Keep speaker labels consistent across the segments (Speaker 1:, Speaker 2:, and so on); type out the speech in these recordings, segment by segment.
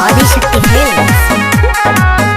Speaker 1: Adishakti films.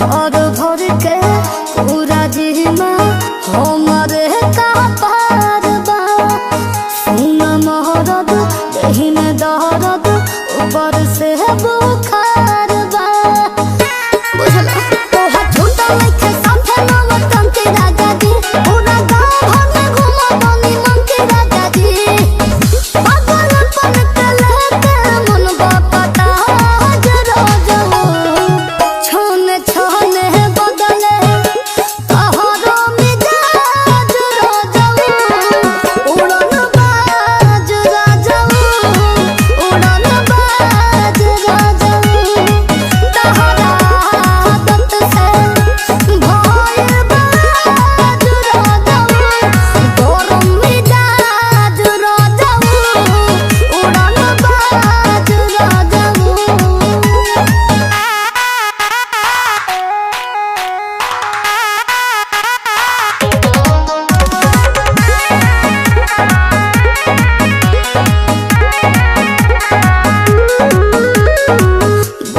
Speaker 2: घर भर के पूरा जिमा हमरे का पार बा सुन महरद देहि में दहरद ऊपर से बुखार बा बुझला तोहा झूठा लेके साथे नवतन के राजा जी पूरा गांव भर में घुमा बनी मन के राजा जी पागलपन के लेके मन बा पता जरो जरो छोने छोने बदले तोहरो मिजाज राजाऊ उड़न बाज राजाऊ उड़न बाज राजाऊ तोहरा आदत से भइल बाज राजाऊ गरम मिजाज राजाऊ उड़न बाज राजाऊ।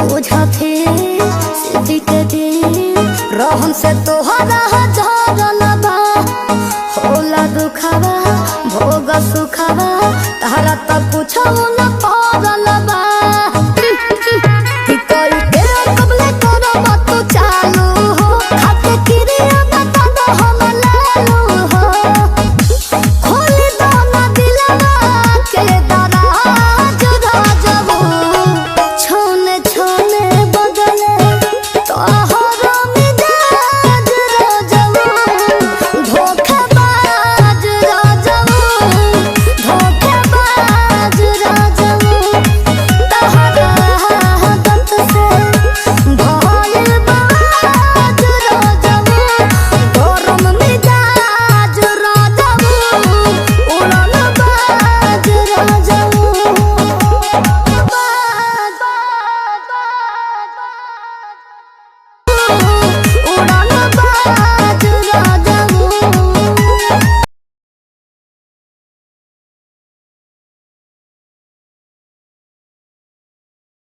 Speaker 2: बुझथे सिद्धि के दिन रहन से तोहरा झरल बा होला दुखावा भोग सुखावा तारा तब